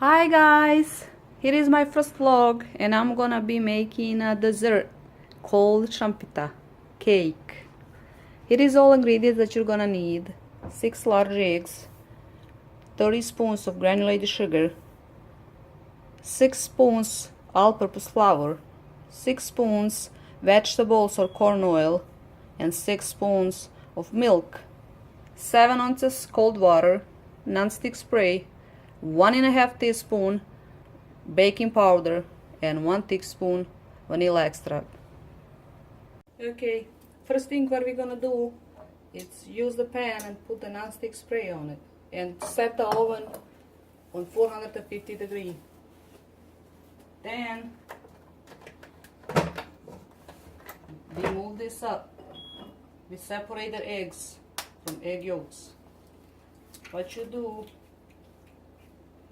Hi guys, here is my first vlog and I'm gonna be making a dessert called Sampita cake. Here is all ingredients that you're gonna need: 6 large eggs, 30 spoons of granulated sugar, 6 spoons all-purpose flour, 6 spoons vegetables or corn oil, and 6 spoons of milk, 7 ounces cold water, non-stick spray, 1.5 teaspoon baking powder, and 1 teaspoon vanilla extract. Okay, first thing what we're gonna do is use the pan and put the non-stick spray on it and set the oven on 450 degrees. Then we move this up. We separate the eggs from egg yolks. What you do,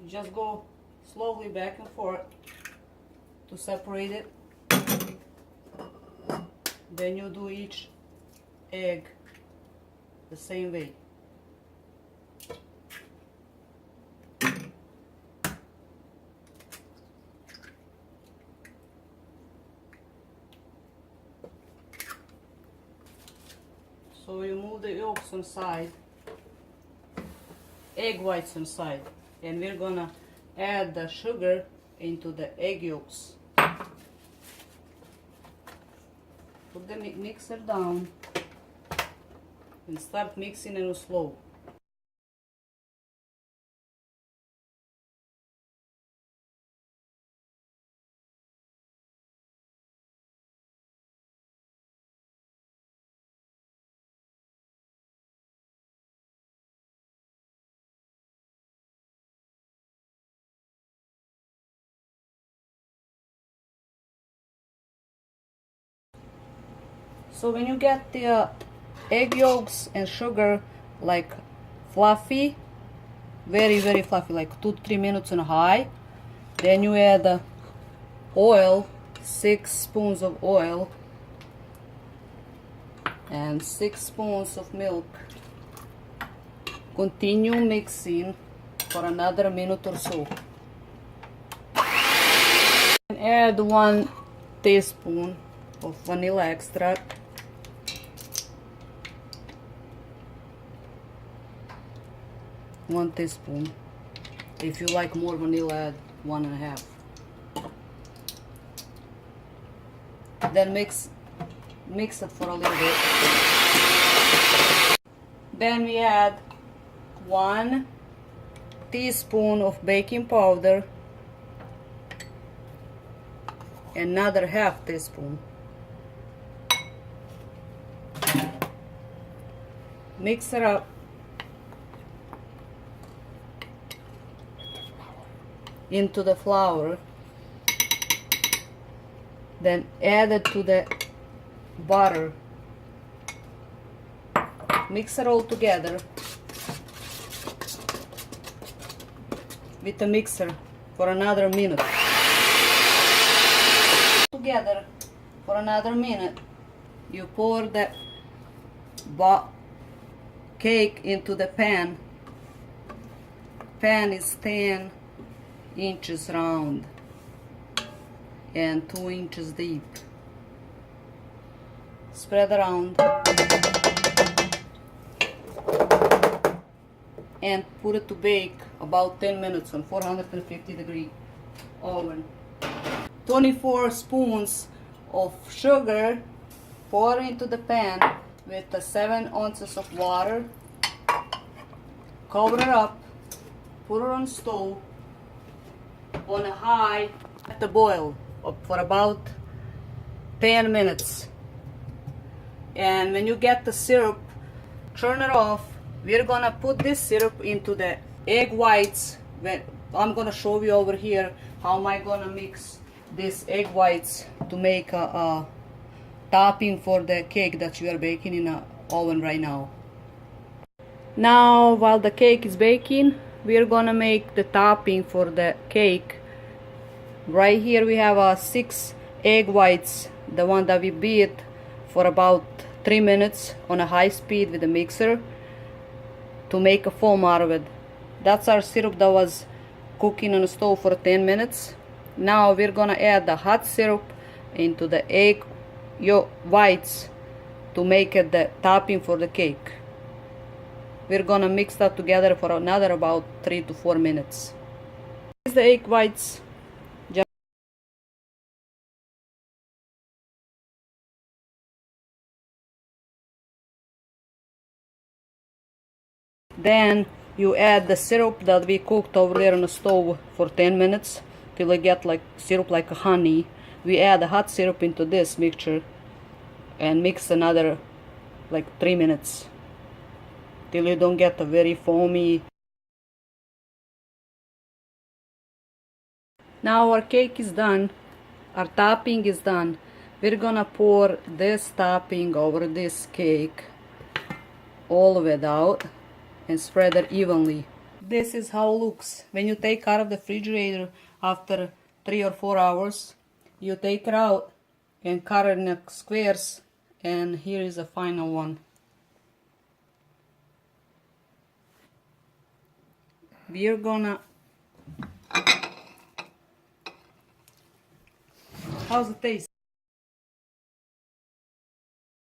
you just go slowly back and forth to separate it. Then you do each egg the same way. So you move the yolks inside, egg whites inside, and we're gonna add the sugar into the egg yolks. Put the mixer down and start mixing it slow. So when you get the egg yolks and sugar like fluffy, very fluffy, like 2-3 minutes on high, then you add the oil, 6 spoons of oil and 6 spoons of milk. Continue mixing for another minute or so. And add 1 teaspoon of vanilla extract. One teaspoon. If you like more vanilla, add 1.5. Then mix it for a little bit. Then we add 1 teaspoon of baking powder, another half teaspoon. Mix it up into the flour, then add it to the butter. Mix it all together with the mixer for another minute. Together for another minute. You pour the cake into the pan. Pan is 10 inches round and 2 inches deep. Spread around and put it to bake about 10 minutes on 450 degree oven. 24 spoons of sugar, pour into the pan with the 7 ounces of water. Cover it up, put it on stove on a high at the boil for about 10 minutes. And when you get the syrup, turn it off. We're gonna put this syrup into the egg whites. I'm gonna show you over here how am I gonna mix these egg whites to make a topping for the cake that you are baking in an oven right now. Now while the cake is baking, we're gonna make the topping for the cake. Right here we have 6 egg whites, the one that we beat for about 3 minutes on a high speed with a mixer to make a foam out of it. That's our syrup that was cooking on the stove for 10 minutes. Now we're gonna add the hot syrup into the egg whites to make it the topping for the cake. We're gonna mix that together for another about 3 to 4 minutes. Here's the egg whites. Then you add the syrup that we cooked over there on the stove for 10 minutes till it get like syrup like honey. We add the hot syrup into this mixture and mix another like 3 minutes till you don't get a very foamy. Now our cake is done, our topping is done. We're gonna pour this topping over this cake all of it out and spread it evenly. This is how it looks when you take out of the refrigerator after 3 or 4 hours. You take it out and cut it in squares, and here is the final one. We're gonna... How's the taste?